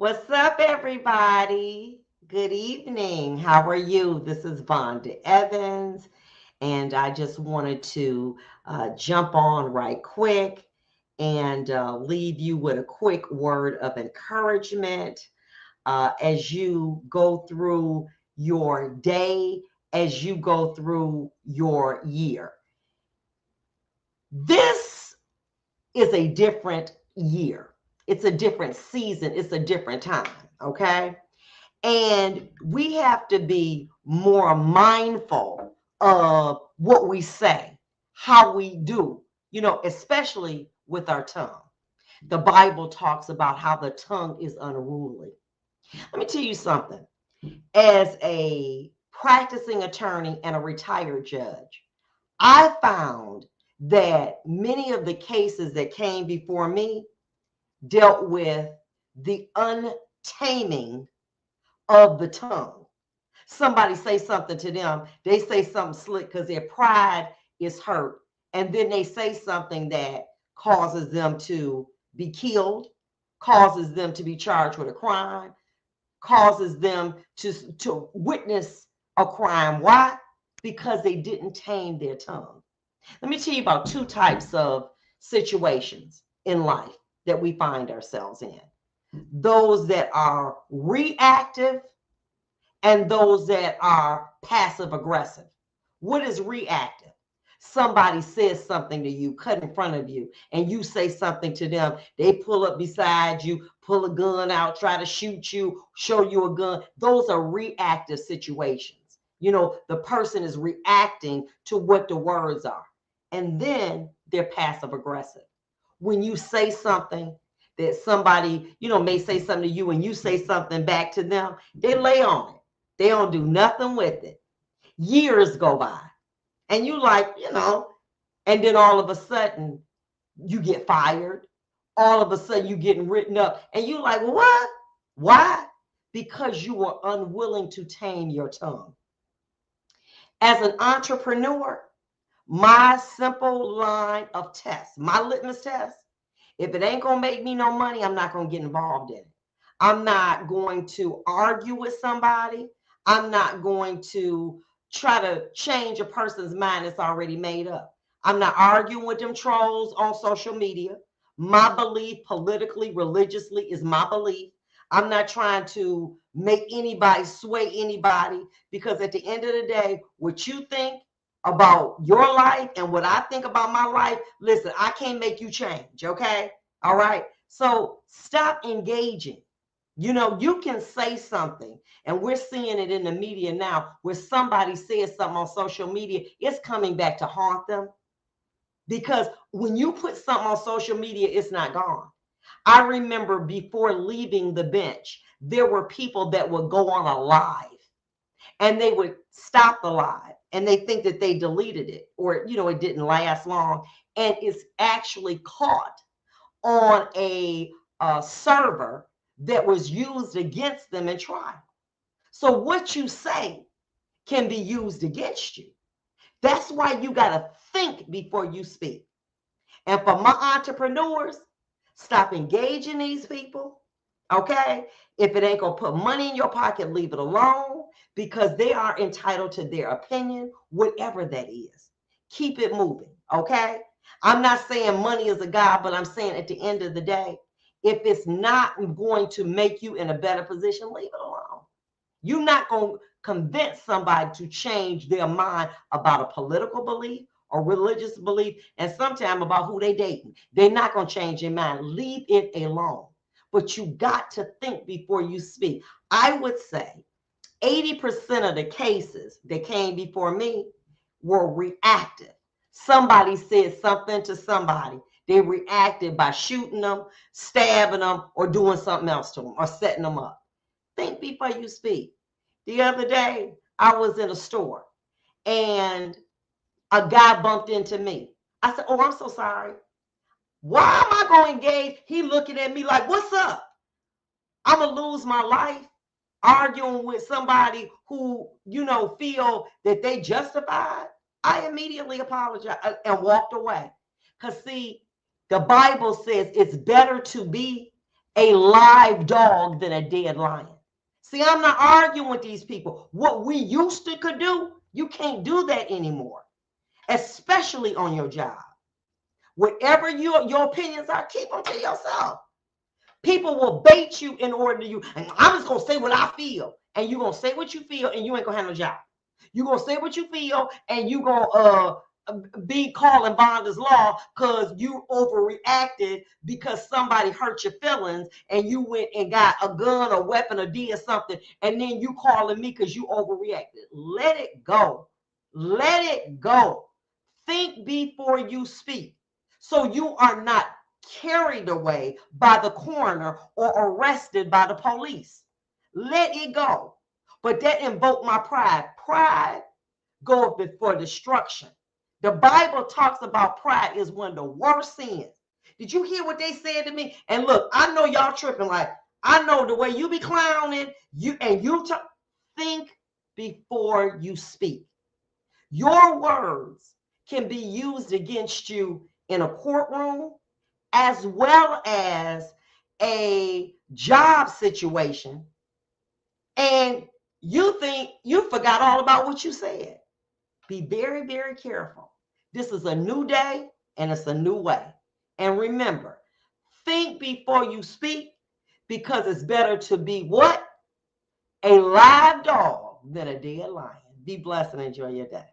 What's up, everybody? Good evening. How are you? This is Vonda Evans, and I just wanted to jump on right quick and leave you with a quick word of encouragement as you go through your day, as you go through your year. This is a different year, it's a different season, it's a different time, okay? And we have to be more mindful of what we say, how we do, especially with our tongue. The Bible talks about how the tongue is unruly. Let me tell you something. As a practicing attorney and a retired judge, I found that many of the cases that came before me dealt with the untaming of the tongue. Somebody say something to them, they say something slick because their pride is hurt, and then they say something that causes them to be killed, causes them to be charged with a crime, causes them to witness a crime. Why? Because they didn't tame their tongue. Let me tell you about two types of situations in life that we find ourselves in: those that are reactive and those that are passive aggressive. What is reactive? Somebody says something to you, cut in front of you, and you say something to them. They pull up beside you, pull a gun out, try to shoot you, show you a gun. Those are reactive situations. The person is reacting to what the words are. And then they're passive aggressive. When you say something that somebody, may say something to you and you say something back to them, they lay on it. They don't do nothing with it. Years go by, and you like, and then all of a sudden you get fired. All of a sudden you getting written up, and you like, what? Why? Because you were unwilling to tame your tongue. As an entrepreneur, my simple line of test, my litmus test: if it ain't gonna make me no money, I'm not gonna get involved in it. I'm not going to argue with somebody. I'm not going to try to change a person's mind that's already made up. I'm not arguing with them trolls on social media. My belief politically, religiously is my belief. I'm not trying to make anybody sway anybody, because at the end of the day, what you think about your life and what I think about my life, listen, I can't make you change, okay? All right. So stop engaging. You can say something, and we're seeing it in the media now where somebody says something on social media, it's coming back to haunt them. Because when you put something on social media, it's not gone. I remember before leaving the bench, there were people that would go on a live and they would stop the live and they think that they deleted it, or it didn't last long, and it's actually caught on a server that was used against them in trial. So what you say can be used against you. That's why you got to think before you speak. And for my entrepreneurs, stop engaging these people. Okay? If it ain't going to put money in your pocket, leave it alone, because they are entitled to their opinion, whatever that is. Keep it moving. Okay? I'm not saying money is a God, but I'm saying at the end of the day, if it's not going to make you in a better position, leave it alone. You're not going to convince somebody to change their mind about a political belief or religious belief, and sometimes about who they dating. They're not going to change their mind. Leave it alone. But you got to think before you speak. I would say 80% of the cases that came before me were reactive. Somebody said something to somebody. They reacted by shooting them, stabbing them, or doing something else to them, or setting them up. Think before you speak. The other day, I was in a store and a guy bumped into me. I said, "Oh, I'm so sorry. Why am I going to engage?" He looking at me like, "What's up?" I'm going to lose my life arguing with somebody who, feel that they justified. I immediately apologized and walked away. Because, see, the Bible says it's better to be a live dog than a dead lion. See, I'm not arguing with these people. What we used to could do, you can't do that anymore, especially on your job. Whatever your opinions are, keep them to yourself. People will bait you in order to you. And I'm just gonna say what I feel, and you're gonna say what you feel, and you ain't gonna have no job. You're gonna say what you feel, and you gonna be calling Bond's law because you overreacted because somebody hurt your feelings and you went and got a gun or weapon or did something, and then you calling me because you overreacted. Let it go. Let it go. Think before you speak, so you are not carried away by the coroner or arrested by the police. Let it go. But that invoked my pride. Pride goes before destruction. The Bible talks about pride is one of the worst sins. Did you hear what they said to me? And look, I know y'all tripping. Like, I know the way you be clowning, think before you speak. Your words can be used against you in a courtroom as well as a job situation. And you think you forgot all about what you said. Be very, very careful. This is a new day and it's a new way. And remember, think before you speak, because it's better to be what? A live dog than a dead lion. Be blessed and enjoy your day.